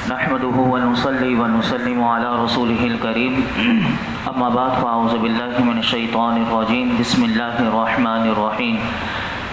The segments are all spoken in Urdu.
نحمده ونصلي ونسلم على رسوله الكريم اما بعد فاعوذ بالله من الشيطان الرجيم بسم الله الرحمن الرحيم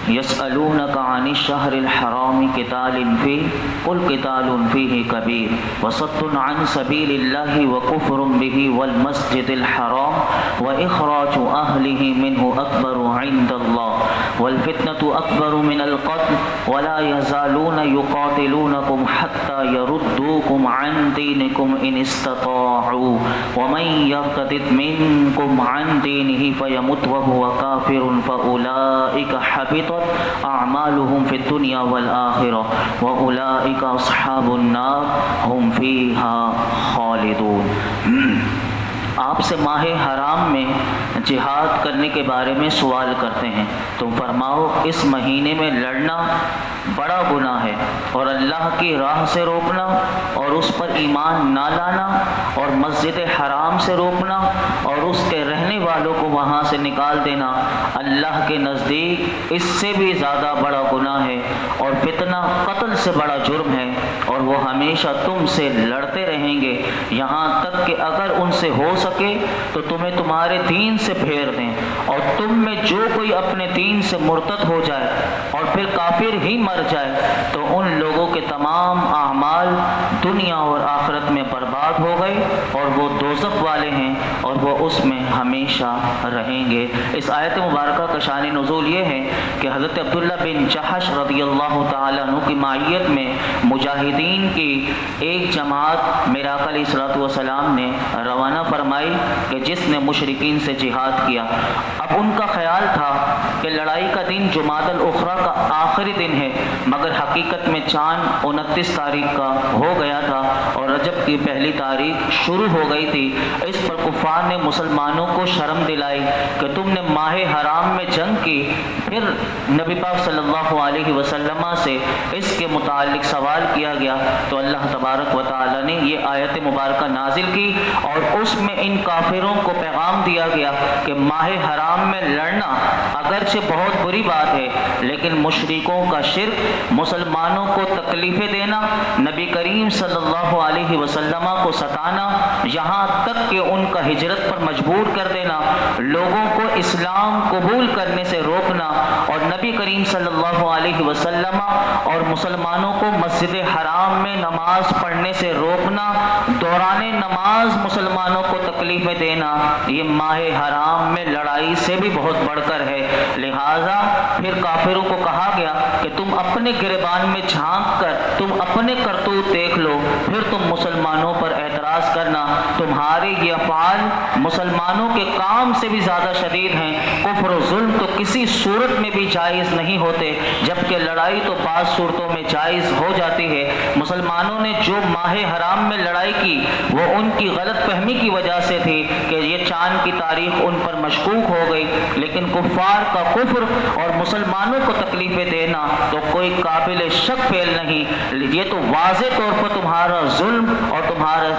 يسألونك عن الشهر الحرام قتال فيه قل قتال فيه كبير وصد عن سبيل الله وكفر به والمسجد الحرام وإخراج أهله منه أكبر عند الله والفتنة أكبر من القتل ولا يزالون يقاتلونكم حتى يردوكم عن دينكم إن استطاعوا ومن يرتد منكم عن دينه فيمت وهو كافر فأولئك حبطت اعمالهم في الدنيا والآخرة وأولئك أصحاب النار هم فيها خالدون۔ آپ سے ماہ حرام میں جہاد کرنے کے بارے میں سوال کرتے ہیں، تم فرماؤ اس مہینے میں لڑنا بڑا گناہ ہے، اور اللہ کی راہ سے روکنا اور اس پر ایمان نہ لانا اور مسجد حرام سے روکنا اور اس کے رہنے والوں کو وہاں سے نکال دینا اللہ کے نزدیک اس سے بھی زیادہ بڑا گناہ ہے، اور فتنہ قتل سے بڑا جرم ہے، اور وہ ہمیشہ تم سے لڑتے رہیں گے یہاں تک کہ اگر ان سے ہو سکے تو تمہیں تمہارے دین سے پھیر دیں، اور تم میں جو کوئی اپنے دین سے مرتد ہو جائے اور پھر کافر ہی مر جائے تو ان لوگوں کے تمام اعمال دنیا اور آخرت میں برباد ہو گئے اور وہ دوزخ والے ہیں اور وہ اس میں ہمیشہ رہیں گے۔ اس آیت مبارکہ کا شان نزول یہ ہے کہ حضرت عبداللہ بن جحش رضی اللہ تعالیٰ عنہ کی معیت میں مجاہدین کی ایک جماعت میرے آقا علیہ الصلوۃ والسلام نے روانہ فرمائی کہ جس نے مشرکین سے جہاد کیا۔ اب ان کا خیال تھا کہ لڑائی کا دن جمادی الاخری کا آخری دن ہے، مگر حقیقت میں چاند 29 تاریخ کا ہو گیا تھا اور رجب کی پہلی تاریخ شروع ہو گئی تھی۔ اس پر کفار نے مسلمانوں کو شرم دلائی کہ تم نے ماہ حرام میں جنگ کی۔ پھر نبی پاک صلی اللہ علیہ وسلم سے اس کے متعلق سوال کیا گیا تو اللہ تبارک و تعالی نے یہ آیت مبارکہ نازل کی اور اس میں ان کافروں کو پیغام دیا گیا کہ ماہ حرام میں لڑنا اگرچہ بہت بری بات ہے، لیکن مشرکوں کا شرک، مسلمانوں کو تکلیفیں دینا، نبی کریم صلی اللہ علیہ وسلم کو ستانا، یہاں تک کہ ان کا ہجرت پر مجبور کر دینا، لوگوں کو اسلام قبول کرنے سے روکنا اور نبی کریم صلی اللہ علیہ وسلم اور مسلمانوں کو مسجد حرام میں نماز پڑھنے سے روکنا، دوران نماز مسلمانوں کو تکلیفیں دینا، یہ ماہ حرام میں لڑائی سے بھی بہت بڑھ کر ہے۔ لہٰذا پھر کافروں کو کہا گیا کہ تم اپنے گریبان میں جھانک کر تم اپنے کرتوت دیکھ لو، پھر تم مسلمانوں پر اعتراض کرنا، تمہارے یہ افعال مسلمانوں کے کام سے بھی زیادہ شدید ہیں۔ کفر و ظلم تو کسی صورت میں بھی جائز نہیں ہوتے، جبکہ لڑائی تو بعض صورتوں میں جائز ہو جاتی ہے۔ مسلمانوں نے جو ماہ حرام میں لڑائی کی وہ ان کی غلط فہمی کی وجہ سے تھی کہ یہ چاند کی تاریخ ان پر مشکوک ہو گئی، لیکن کفار کا کفر اور مسلمانوں کو تکلیفیں دینا تو کوئی قابل شک فعل نہیں، یہ تو واضح طور پر تمہارا ظلم اور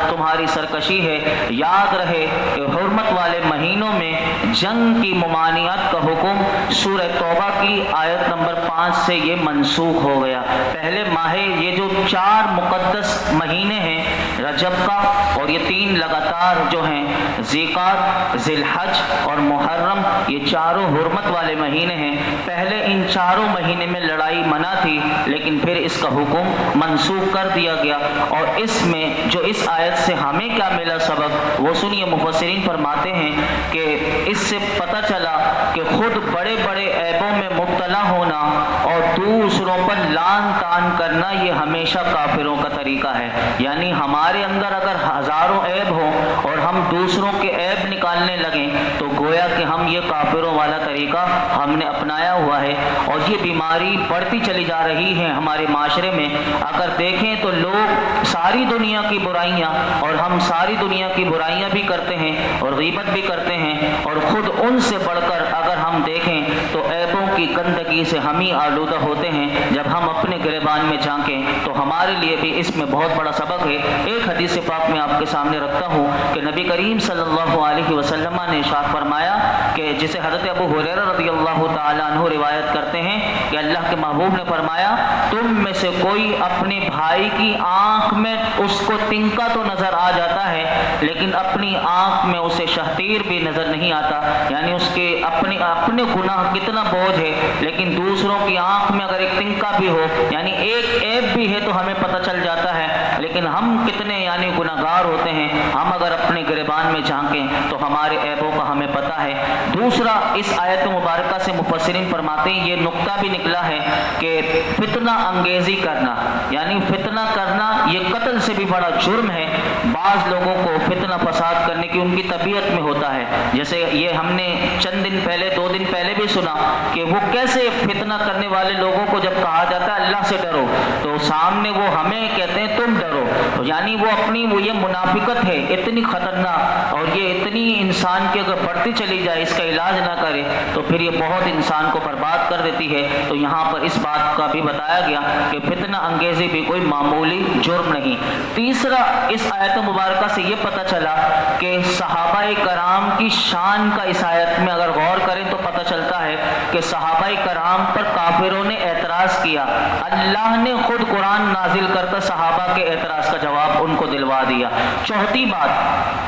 تمہاری سرکشی ہے۔ یاد رہے کہ حرمت والے مہینوں میں جنگ کی ممانعت کا حکم سورہ توبہ کی آیت نمبر 5 سے یہ منسوخ ہو گیا۔ پہلے ماہ یہ جو 4 مقدس مہینے ہیں، رجب کا اور یہ 3 لگاتار جو ہیں ذیقعدہ، ذی الحج اور محرم، یہ چاروں حرمت والے مہینے ہیں۔ پہلے ان چاروں مہینے میں لڑائی منع تھی، لیکن پھر اس کا حکم منسوخ کر دیا گیا۔ اور اس میں جو اس آیت سے ہمیں کیا ملا سبق وہ سنیے، مفسرین فرماتے ہیں کہ اس سے پتہ چلا کہ خود بڑے بڑے عیبوں میں مبتلا ہونا اور دوسروں پر لان تان کرنا یہ ہمیشہ کافروں کا طریقہ ہے۔ یعنی ہمارے اندر اگر ہزاروں عیب ہوں اور ہم دوسروں کے عیب نکالنے لگیں تو گویا کہ ہم یہ کافروں والا طریقہ ہم نے اپنایا ہوا ہے، اور یہ بیماری بڑھتی چلی جا رہی ہے ہمارے معاشرے میں۔ اگر دیکھیں تو لوگ ساری دنیا کی برائیاں، اور ہم ساری دنیا کی برائیاں بھی کرتے ہیں اور غیبت بھی کرتے ہیں، اور خود ان سے بڑھ کر اگر ہم دیکھیں تو عیبوں کی گندگی سے ہم ہی آلودہ ہوتے ہیں جب ہم اپنے گریبان میں جھانکیں، تو ہمارے لیے بھی اس میں بہت بڑا سبق ہے۔ ایک حدیث پاک میں آپ کے سامنے رکھتا ہوں کہ نبی کریم صلی اللہ علیہ وسلم نے ارشاد فرمایا کہ جسے حضرت ابو ہریرہ رضی اللہ تعالیٰ عنہ روایت کرتے ہیں کہ اللہ کے محبوب نے فرمایا، تم میں سے کوئی اپنے بھائی کی آنکھ میں اس کو تنکا تو نظر آ جاتا ہے لیکن اپنی آنکھ میں اسے شہتیر بھی نظر نہیں آتا، یعنی اس کے اپنے گناہ کتنا بوجھ ہے، لیکن دوسروں کی آنکھ میں اگر ایک تنکا بھی ہو، یعنی ایک عیب بھی ہے تو ہمیں پتہ چل جاتا ہے، لیکن ہم کتنے یعنی گناہگار ہوتے ہیں۔ ہم اگر اپنے گریبان میں جھانکیں تو ہمارے عیبوں کا ہمیں پتہ ہے۔ دوسرا، اس آیت مبارکہ سے مفسرین فرماتے ہیں یہ نقطہ بھی نکلا ہے کہ فتنہ انگیزی کرنا، یعنی فتنہ کرنا یہ قتل سے بھی بڑا جرم ہے۔ بعض لوگوں کو فتنہ فساد کرنے کی ان کی طبیعت میں ہوتا ہے، جیسے یہ ہم نے چند دن پہلے 2 دن پہلے بھی سنا کہ وہ کیسے فتنہ کرنے والے لوگوں کو جب کہا جاتا ہے اللہ سے ڈرو تو سامنے وہ ہمیں کہتے ہیں تم ڈرو، یعنی وہ اپنی یہ منافقت ہے اتنی خطرناک، اور یہ اتنی انسان کی اگر بڑھتی چلی جائے اس کا علاج نہ کرے تو پھر یہ بہت انسان کو برباد کر دیتی ہے۔ تو یہاں پر اس بات کا بھی بتایا گیا کہ فتنہ انگیزی بھی کوئی معمولی جرم نہیں۔ تیسرا، اس آیت مبارکہ سے یہ پتہ چلا کہ صحابہ کرام کی شان کا اس آیت میں اگر غور کریں تو پتہ چلتا ہے کہ صحابہ کرام پر کافروں نے اعتراض کیا، اللہ نے خود قرآن نازل کر کر صحابہ کے اعتراض کا جواب ان کو دلوا دیا۔ چوتھی بات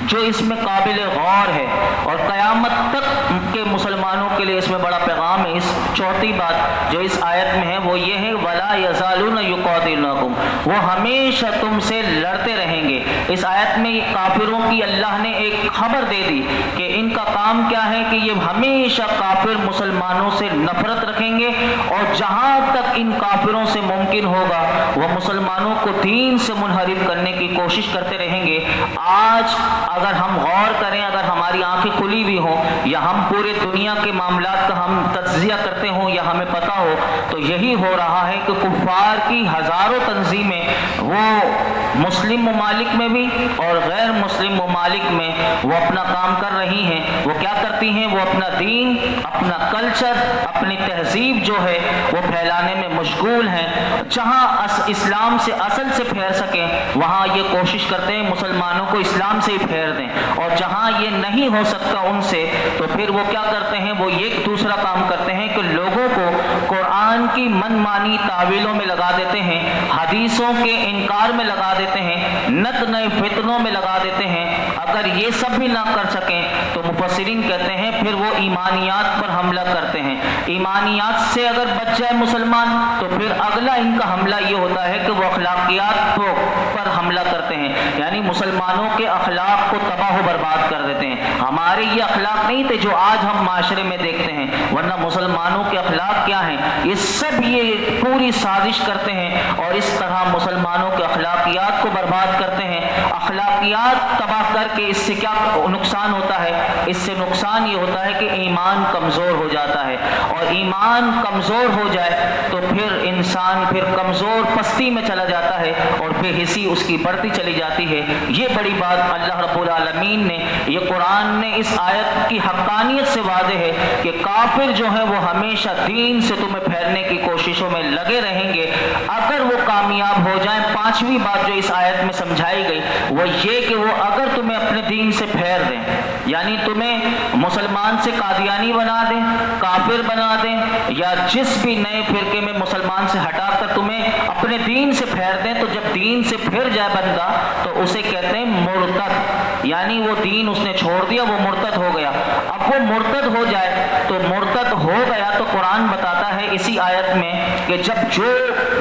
جو اس میں قابل غور ہے اور قیامت تک کے مسلمانوں کے لیے اس میں بڑا پیغام ہے، اس چوتھی بات جو اس آیت میں ہے وہ یہ ہے وَلَا يَزَالُونَ يُقَاتِلُونَكُمْ، وہ ہمیشہ تم سے لڑتے رہیں گے۔ اس آیت میں کافروں کی اللہ نے ایک خبر دے دی کہ ان کا کام کیا ہے کہ یہ ہمیشہ کافر مسلمانوں سے نفرت رکھیں گے، اور جہاں تک ان کافروں سے ممکن ہوگا وہ مسلمانوں کو دین سے منحرف کرنے کی کوشش کرتے رہیں گے۔ آج اگر ہم غور کریں، اگر ہماری آنکھیں کھلی بھی ہوں یا ہم پورے دنیا کے معاملات کا ہم تجزیہ کرتے ہوں یا ہمیں پتہ ہو، تو یہی ہو رہا ہے کہ کفار کی ہزاروں تنظیمیں وہ مسلم ممالک میں بھی اور غیر مسلم ممالک میں وہ اپنا کام کر رہی ہیں۔ وہ کیا کرتی ہیں؟ وہ اپنا دین، اپنا کلچر، اپنی تہذیب جو ہے وہ پھیلانے میں مشغول ہیں۔ جہاں اسلام سے اصل سے پھیر سکیں وہاں یہ کوشش کرتے ہیں مسلمانوں کو اسلام سے ہی پھیر دیں، اور جہاں یہ نہیں ہو سکتا ان سے تو پھر وہ کیا کرتے ہیں؟ وہ ایک دوسرا کام کرتے ہیں کہ لوگوں کو قرآن کی من مانی تعویلوں میں لگا دیتے ہیں، حدیثوں کے انکار میں لگا دیتے ہیں، نت نئے فتنوں میں لگا دیتے ہیں۔ اگر یہ سب بھی نہ کر سکیں تو مفسرین کہتے ہیں پھر وہ ایمانیات پر حملہ کرتے ہیں۔ ایمانیات سے اگر بچ جائے مسلمان تو پھر اگلا ان کا حملہ یہ ہوتا ہے کہ وہ اخلاقیات پر حملہ کرتے ہیں، یعنی مسلمانوں کے اخلاق کو تباہ و برباد کر دیتے ہیں۔ ہمارے یہ اخلاق نہیں تھے جو آج ہم معاشرے میں دیکھتے ہیں، ورنہ مسلمانوں کے اخلاق کیا ہیں؟ یہ سب یہ پوری سازش کرتے ہیں اور اس طرح مسلمانوں کے اخلاقیات کو برباد کرتے ہیں۔ اخلاقیات تباہ کر کے اس سے کیا نقصان ہوتا ہے؟ اس سے نقصان یہ ہوتا ہے کہ ایمان کمزور ہو جاتا ہے، اور ایمان کمزور ہو جائے تو پھر انسان پھر کمزور پستی میں چلا جاتا ہے اور بے حسی اس کی بڑھتی چلی جاتی ہے۔ یہ بڑی بات اللہ رب العالمین نے، یہ قرآن نے اس آیت کی حقانیت سے واضح ہے کہ کافر جو ہیں وہ ہمیشہ دین سے تمہیں پھیرنے کی کوششوں میں لگے رہیں گے۔ اگر وہ کامیاب ہو جائیں، پانچویں بات جو اس آیت میں سمجھائی گئی وہ یہ کہ وہ اگر تمہیں اپنے دین سے پھیر دیں، یعنی تمہیں مسلمان سے قادیانی بنا دیں، کافر بنا دیں، یا جس بھی نئے فرقے میں مسلمان سے ہٹا کر تمہیں اپنے دین سے پھیر دیں، تو جب دین سے پھر جائے بندہ تو اسے کہتے ہیں مرتد، یعنی وہ دین اس نے چھوڑ دیا، وہ مرتد ہو گیا۔ اب وہ مرتد ہو جائے تو مرتد ہو گیا تو قرآن بتاتا ہے اسی آیت میں کہ جب جو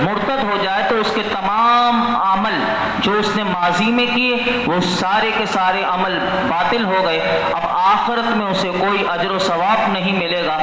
مرتد ہو جائے تو اس کے تمام عمل جو اس نے ماضی میں کیے وہ سارے کے سارے عمل باطل ہو گئے۔ اب آخرت میں اسے کوئی اجر و ثواب نہیں ملے گا۔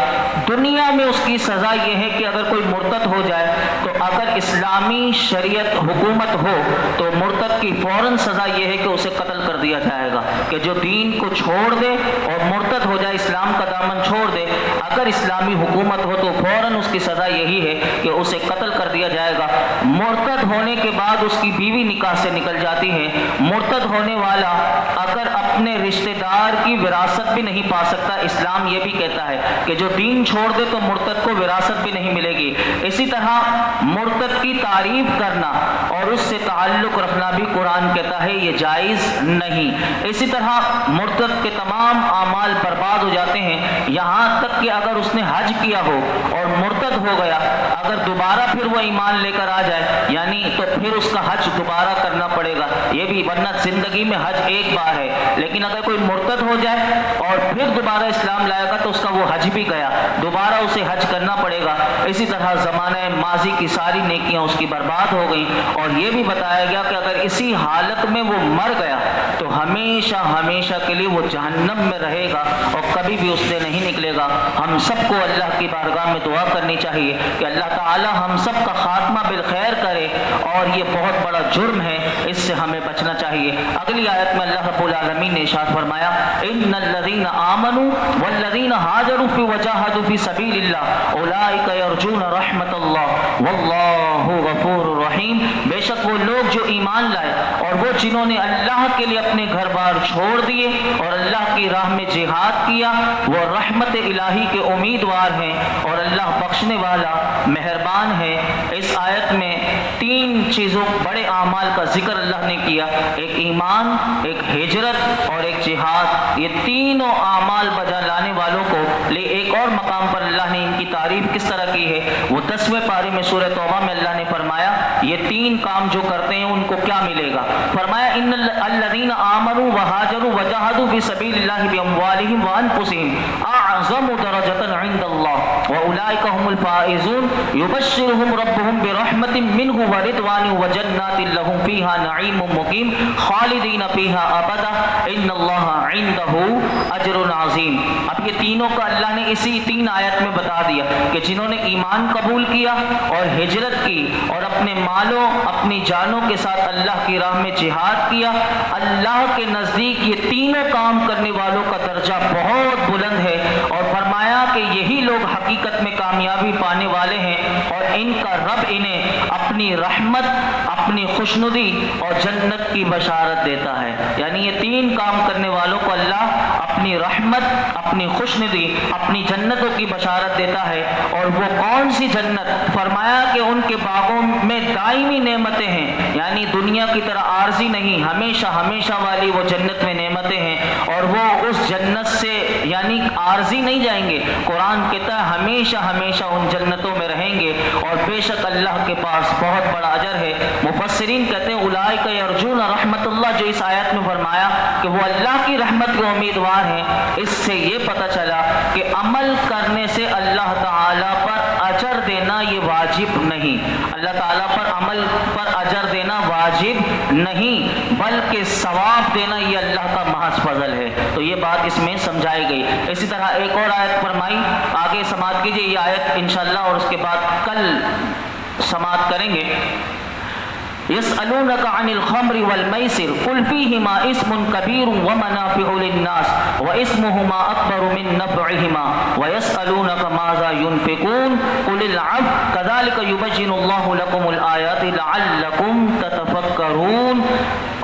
دنیا میں اس کی سزا یہ ہے کہ اگر کوئی مرتد ہو جائے تو اگر اسلامی شریعت حکومت ہو تو مرتد کی فوراً سزا یہ ہے کہ اسے قتل کر دیا جائے گا، کہ جو دین کو چھوڑ دے اور مرتد ہو جائے، اسلام کا دامن چھوڑ دے، اگر اسلامی حکومت ہو تو فوراً اس کی سزا یہی ہے کہ اسے قتل کر دیا جائے گا۔ مرتد ہونے کے بعد اس کی بیوی نکاح سے سے نکل جاتی ہے۔ مرتد ہونے والا اگر اپنے رشتہ دار کی وراثت بھی نہیں پا سکتا، اسلام یہ بھی کہتا ہے کہ جو دین چھوڑ دے تو مرتد کو وراثت بھی نہیں ملے گی۔ اسی طرح مرتد کی تعریف کرنا اور اس سے تعلق رکھنا بھی قرآن کہتا ہے یہ جائز نہیں۔ اسی طرح مرتد کے تمام اعمال برباد ہو جاتے ہیں، یہاں تک کہ اگر اس نے حج کیا ہو اور مرتد ہو گیا، اگر دوبارہ پھر وہ ایمان لے کر آ جائے یعنی تو پھر اس کا حج دوبارہ کرنا پڑے گا، یہ بھی، ورنہ زندگی میں حج ایک بار ہے۔ لیکن اگر کوئی مرتد ہو جائے اور پھر دوبارہ اسلام لائے گا تو اس کا وہ حج بھی گیا، دوبارہ اسے حج کرنا پڑے گا۔ اسی طرح زمانہ ماضی کی ساری نیکیاں اس کی برباد ہو گئیں، اور یہ بھی بتایا گیا کہ اگر اسی حالت میں وہ مر گیا تو ہمیشہ ہمیشہ کے لیے وہ جہنم میں رہے گا اور کبھی بھی اس سے نہیں نکلے گا۔ ہم سب کو اللہ کی بارگاہ میں دعا کرنی چاہیے کہ اللہ تعالی ہم سب کا خاتمہ بالخیر کرے، اور یہ بہت بڑا جرم ہے، اس سے ہمیں بچنا چاہیے۔ اگلی آیت میں اللہ رب العالمین نے ارشاد فرمایا ان الذین آمنوا والذین ہاجروا وجاہدوا فی سبیل اللہ اولئک یرجون رحمت اللہ واللہ غفور رحیم۔ بے شک وہ لوگ جو ایمان لائے اور وہ جنہوں نے اللہ کے لیے اپنے گھر بار چھوڑ دیے اور اللہ کی راہ میں جہاد کیا، وہ رحمت الہی کے امیدوار ہیں، اور اللہ بخشنے والا مہربان ہے۔ اس آیت میں تین چیزوں، بڑے اعمال کا ذکر اللہ نے کیا، ایک ایمان، ایک ہجرت اور ایک جہاد۔ یہ تینوں اعمال بجا لانے والوں کو لے ایک اور مقام پر اللہ نے ان کی تعریف کس طرح کی ہے، وہ 10ویں پارے میں سورہ توبہ میں اللہ نے فرمایا یہ تین کام جو کرتے ہیں ان کو کیا ملے گا۔ فرمایا ان الذین آمنوا وہاجروا وجاہدوا فی سبیل اللہ باموالہم وانفسہم اعظم درجۃ عند اللہ واولئک هم الفائزون یبشرهم ربهم برحمت منہ ورضوان وجنات لهم فیہا نعیم مقیم خالدین فیہا ابدا ان اللہ عنده اجر عظیم۔ اب یہ تینوں کا اللہ نے اسی تین آیت میں بتا دیا کہ جنہوں نے ایمان قبول کیا اور ہجرت کی اور اپنے مالوں اپنی جانوں کے ساتھ اللہ کی راہ میں جہاد کیا، اللہ کے نزدیک یہ تینوں کام کرنے والوں کا درجہ بہت بلند ہے، اور فرمایا کہ یہی لوگ حقیقت میں کامیابی پانے والے ہیں، اور ان کا رب انہیں اپنی رحمت، اپنی خوشنودی اور جنت کی بشارت دیتا ہے۔ یعنی یہ تین کام کرنے والوں کو اللہ اپنی رحمت، اپنی خوشنودی، اپنی جنتوں کی بشارت دیتا ہے۔ اور وہ کون سی جنت؟ فرمایا کہ ان کے باغوں میں دائمی نعمتیں ہیں، یعنی دنیا کی طرح عارضی نہیں، ہمیشہ ہمیشہ والی وہ جنت میں نعمتیں ہیں، اور وہ اس جنت سے یعنی عارضی نہیں جائیں گے۔ قرآن کہتا ہے ہمیشہ ہمیشہ ان جنتوں میں رہیں گے، اور بے شک اللہ کے پاس بہت بڑا اجر ہے۔ مفسرین کہتے ہیں اولئک یرجون رحمت اللہ، جو اس آیت میں فرمایا کہ وہ اللہ کی رحمت کے امیدوار ہیں، اس سے یہ پتہ چلا کہ عمل کرنے سے اللہ تعالیٰ پر اجر دینا یہ واجب نہیں، اللہ تعالیٰ پر عمل پر اجر دینا واجب نہیں، بلکہ ثواب دینا یہ اللہ کا محض فضل ہے۔ تو یہ بات اس میں سمجھائی گئی۔ اسی طرح ایک اور آیت فرمائی، آگے سماعت کیجئے یہ آیت انشاءاللہ، اور اس کے بعد کل سماعت کریں گے۔ يسألونك عن الخمر والميسر قل فيهما اسم كبير ومنافع للناس واسمهما أكبر من نفعهما ويسألونك ماذا ينفقون قل العفو كذلك يبين الله لكم الآيات لعلكم تتفكرون۔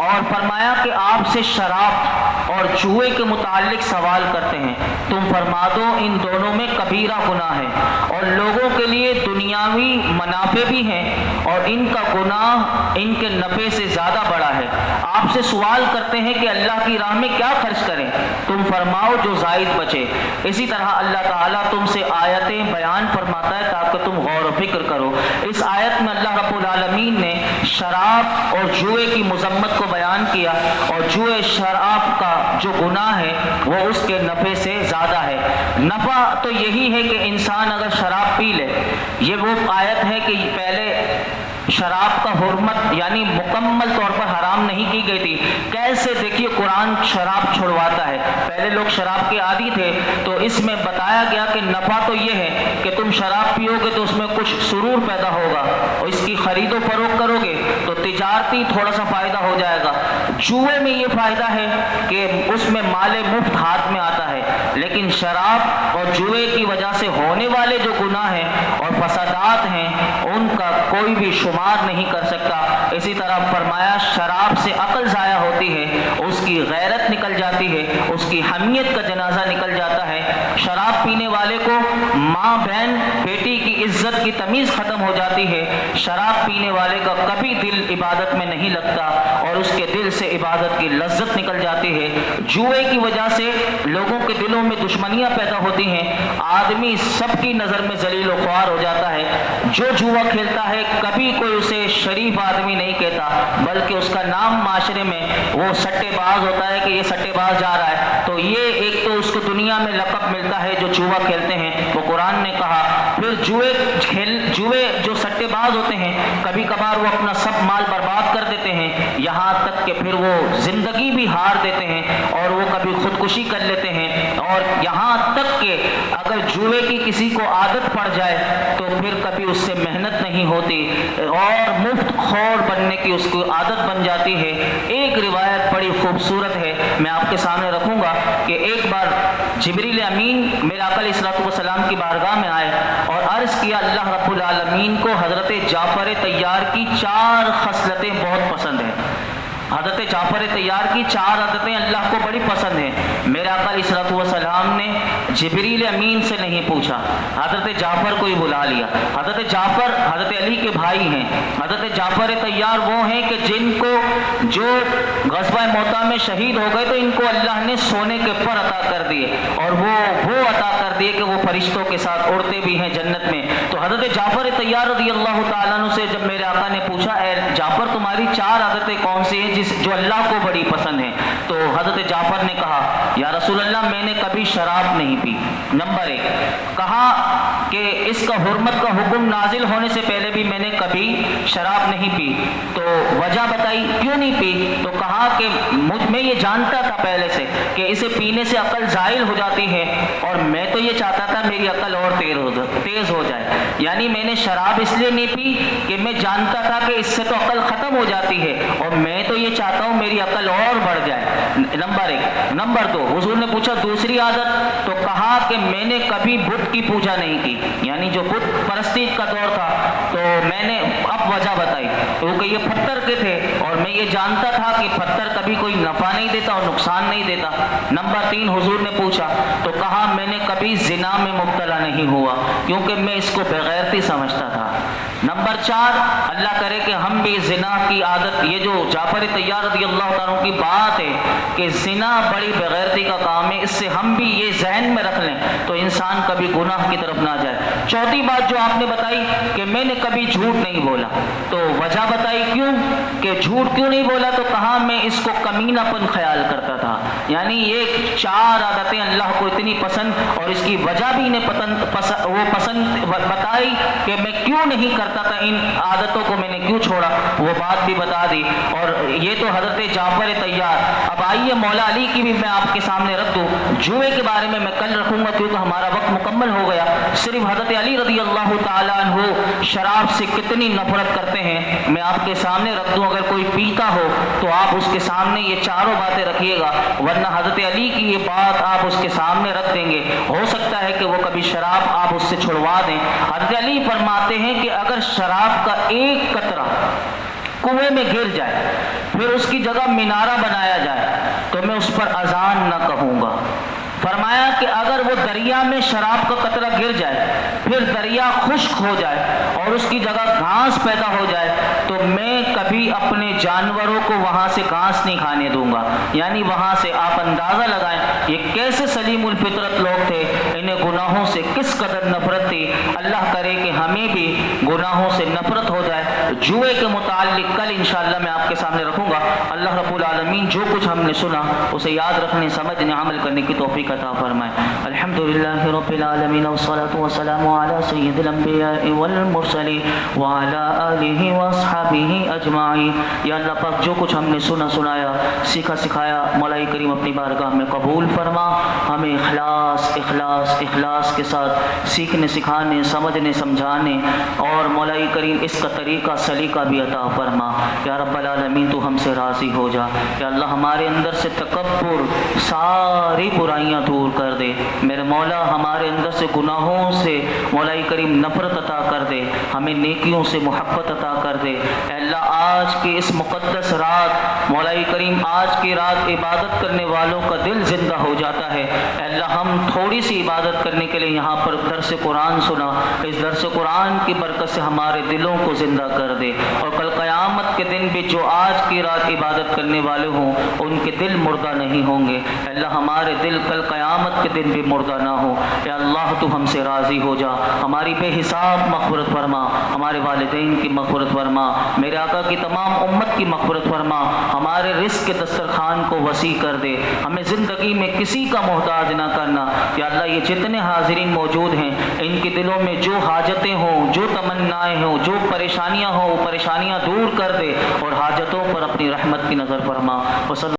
اور فرمایا کہ آپ سے شراب اور جوئے کے متعلق سوال کرتے ہیں، تم فرما دو ان دونوں میں کبیرہ گناہ ہے، اور لوگوں کے لیے دنیاوی منافع بھی ہیں، اور ان کا گناہ ان کے نفع سے زیادہ بڑا ہے۔ آپ سے سوال کرتے ہیں کہ اللہ کی راہ میں کیا خرچ کریں، تم فرماؤ جو زائد بچے۔ اسی طرح اللہ تعالیٰ تم سے آیتیں بیان فرماتا ہے تاکہ تم غور و فکر کرو۔ اس آیت میں اللہ رب العالمین نے شراب اور جوئے کی مذمت کو بیان کیا، اور جوئے شراب کا جو گناہ ہے وہ اس کے نفع سے زیادہ ہے۔ نفع تو یہی ہے کہ انسان اگر شراب پی لے، یہ وہ آیت ہے کہ پہلے شراب کا حرمت یعنی مکمل طور پر حرام نہیں کی گئی تھی۔ کیسے دیکھیے قرآن شراب چھڑواتا ہے، پہلے لوگ شراب کے عادی تھے، تو اس میں بتایا گیا کہ نفع تو یہ ہے کہ تم شراب پیو گے تو اس میں کچھ سرور پیدا ہوگا، اور اس کی خرید و فروخت کرو گے تو تجارتی تھوڑا سا فائدہ ہو جائے گا۔ جوئے میں یہ فائدہ ہے کہ اس میں مال مفت ہاتھ میں آتا ہے، لیکن شراب اور جوئے کی وجہ سے ہونے والے جو گناہ ہیں اور فسادات ہیں ان کا کوئی بھی شمار نہیں کر سکتا۔ اسی طرح فرمایا شراب سے عقل ضائع ہوتی ہے، اس کی غیرت نکل جاتی ہے، اس کی حمیت کا جنازہ نکل جاتا ہے۔ شراب پینے والے کو ماں بہن بیٹی کی عزت کی تمیز ختم ہو جاتی ہے۔ شراب پینے والے کا کبھی دل عبادت میں نہیں لگتا اور اس کے دل سے عبادت کی لذت نکل جاتی ہے۔ جوئے کی وجہ سے لوگوں کے دلوں میں دشمنیاں پیدا ہوتی ہیں، آدمی سب کی نظر میں ذلیل و خوار ہو جاتا ہے۔ جو جوا کھیلتا ہے کبھی کوئی اسے شریف آدمی نہیں کہتا، بلکہ اس کا نام معاشرے میں وہ سٹے باز ہوتا ہے کہ یہ سٹے باز جا رہا ہے۔ تو یہ ایک تو اس کو دنیا میں لقب ملتا ہے جو جوا کھیلتے ہیں، وہ قرآن نے کہا۔ پھر جوئے جو سٹے باز ہوتے ہیں کبھی کبھار وہ اپنا سب مال برباد کر دیتے ہیں، یہاں تک کہ پھر وہ زندگی بھی ہار دیتے ہیں اور وہ کبھی خودکشی کر لیتے ہیں، اور یہاں تک کہ اگر جوئے کی کسی کو عادت پڑ جائے تو پھر کبھی اس سے محنت نہیں ہوتی اور مفت خور بننے کی اس کو عادت بن جاتی ہے۔ ایک روایت بڑی خوبصورت ہے، میں آپ کے سامنے رکھوں گا کہ ایک بار جبریل امین میرے آقا علیہ الصلوۃ والسلام کی بارگاہ میں آئے اور عرض کیا اللہ رب العالمین کو حضرت جعفر طیار کی 4 خصلتیں بہت پسند ہیں۔ حضرت جعفر طیار کی 4 عادتیں اللہ کو بڑی پسند ہیں۔ میرے آقا علیہ الصلوۃ والسلام نے جبریل امین سے نہیں پوچھا، حضرت جعفر کو ہی بلا لیا۔ حضرت جعفر حضرت علی کے بھائی ہیں۔ حضرت جعفر طیار وہ ہیں کہ جن کو جو غزوہ موطا میں شہید ہو گئے تو ان کو اللہ نے سونے کے پر عطا کر دیے اور وہ عطا کر دیے کہ وہ فرشتوں کے ساتھ اڑتے بھی ہیں جنت میں۔ تو حضرت جعفر طیار رضی اللہ تعالیٰ عنہ سے جب میرے آقا نے پوچھا اے جعفر تمہاری 4 عادتیں کون سی ہیں جو اللہ کو بڑی پسند ہیں، تو حضرت جعفر نے کہا یا رسول اللہ میں نے کبھی شراب نہیں پی۔ نمبر 1 کہا کہ اس کا حرمت کا حکم نازل ہونے سے پہلے بھی میں نے کبھی شراب نہیں پی، تو وجہ بتائی کیوں نہیں پی، تو کہا کہ میں یہ جانتا تھا پہلے سے کہ اسے پینے سے عقل زائل ہو جاتی ہے اور میں تو یہ چاہتا تھا میری عقل اور تیز ہو جائے، یعنی میں نے شراب اس لیے نہیں پی کہ میں جانتا تھا کہ اس سے تو عقل ختم ہو جاتی ہے اور میں تو یہ چاہتا ہوں میری عقل اور بڑھ جائے۔ نمبر 1۔ نمبر 2 حضور نے پوچھا دوسری عادت، تو کہا کہ میں نے کبھی بت کی پوجا نہیں کی، یعنی جو بت پرستی کا دور تھا تو میں نے اب وجہ بتائی کیونکہ یہ پتھر کے تھے اور میں یہ جانتا تھا کہ پتھر کبھی کوئی نفع نہیں دیتا اور نقصان نہیں دیتا۔ نمبر 3 حضور نے پوچھا تو کہا میں نے کبھی زنا میں مبتلا نہیں ہوا کیونکہ میں اس کو بغیرتی سمجھتا تھا۔ نمبر 4 اللہ کرے کہ ہم بھی زنا کی عادت، یہ جو جعفر طیار رضی اللہ تعالیٰ کی بات ہے کہ زنا بڑی بغیرتی کا کام ہے، اس سے ہم بھی یہ ذہن میں رکھ لیں تو انسان کبھی گناہ کی طرف نہ جائے۔ چوتھی بات جو آپ نے بتائی کہ میں نے کبھی جھوٹ نہیں بولا، تو وجہ بتائی کیوں کہ جھوٹ کیوں نہیں بولا، تو کہا میں اس کو کمینہ پن خیال کرتا تھا، یعنی یہ 4 عادتیں اللہ کو اتنی پسند اور اس کی وجہ بھی انہیں پسند بتائی کہ میں کیوں نہیں کرتا تھا، ان عادتوں کو میں نے کیوں چھوڑا، وہ بات بھی بتا دی۔ اور یہ تو حضرت جعفر طیار۔ اب آئیے مولا علی کی بھی میں آپ کے سامنے رکھ دوں، جوئے کے بارے میں کل رکھوں گا کیونکہ ہمارا وقت مکمل ہو گیا۔ صرف حضرت علی رضی اللہ تعالیٰ عنہ شراب سے کتنی نفرت کرتے ہیں میں آپ کے سامنے رکھ دوں، اگر کوئی پیتا ہو تو آپ اس کے سامنے یہ 4 باتیں رکھیے گا، ورنہ حضرت علی کی یہ بات آپ اس کے سامنے رکھ دیں گے، ہو سکتا ہے کہ وہ کبھی شراب آپ اس سے چھڑوا دیں۔ حضرت علی فرماتے ہیں کہ اگر شراب کا ایک قطرہ کنویں میں گر جائے پھر اس کی جگہ مینارہ بنایا جائے تو میں اس پر اذان نہ کہوں گا۔ فرمایا کہ اگر وہ دریا میں شراب کا قطرہ گر جائے پھر دریا خشک ہو جائے اور اس کی جگہ گھاس پیدا ہو جائے تو میں کبھی اپنے جانوروں کو وہاں سے گھاس نہیں کھانے دوں گا، یعنی وہاں سے آپ اندازہ لگائیں یہ کیسے سلیم الفطرت لوگ تھے، انہیں گناہوں سے کس قدر نفرت تھی۔ اللہ کرے کہ ہمیں بھی گناہوں سے نفرت ہو جائے۔ جوئے کے متعلق کل انشاءاللہ میں آپ کے سامنے رکھوں گا۔ اللہ رب العالمین جو کچھ ہم نے سنا اسے یاد رکھنے، سمجھنے، عمل کرنے کی توفیق عطا فرمائے۔ الحمدللہ رب العالمین والصلاة والسلام علی سید الانبیاء والمرسلین وعلی آلہ واصحابہ اجمعین۔ یا اللہ پاک جو کچھ ہم نے سنایا، سیکھا سکھایا، مولا کریم اپنی بارگاہ میں قبول فرما، ہمیں اخلاص کے ساتھ سیکھنے، سکھانے، سمجھنے، سمجھانے اور مولا کریم اس کا طریقہ سلیقہ بھی عطا فرما۔ یا رب العالمین تو ہم سے راضی ہو جا۔ یا اللہ ہمارے اندر سے تکبر، ساری برائیاں دور کر دے۔ میرے مولا ہمارے اندر سے گناہوں سے مولا کریم نفرت عطا کر دے، ہمیں نیکیوں سے محبت عطا کر دے۔ اے اللہ آج کی اس مقدس رات مولا کریم، آج کی رات عبادت کرنے والوں کا دل زندہ ہو جاتا ہے۔ اے اللہ ہم تھوڑی سی عبادت کرنے کے لیے یہاں پر درس قرآن سنا، اس درس قرآن کی برکت سے ہمارے دلوں کو زندہ کر دے، اور کل قیامت کے دن بھی جو آج کی رات عبادت کرنے والے ہوں ان کے دل مردہ نہیں ہوں گے۔ اے اللہ ہمارے دل کل قیامت کے دن بھی مردہ نہ ہو۔ اے اللہ تو ہم سے راضی ہو جا، ہماری بے حساب مغفرت فرما، ہمارے والدین کی مغفرت فرما، میرے آقا کی تمام امت کی مغفرت فرما، ہمارے رزق کے دسترخوان کو وسیع کر دے، ہمیں زندگی میں کسی کا محتاج نہ کرنا۔ یا اللہ یہ جتنے حاضرین موجود ہیں ان کے دلوں میں جو حاجتیں ہوں، جو تمنائیں ہوں، جو پریشانیاں ہوں، وہ پریشانیاں دور کر دے، اور حاجتوں پر اپنی رحمت کی نظر فرما۔ وصلی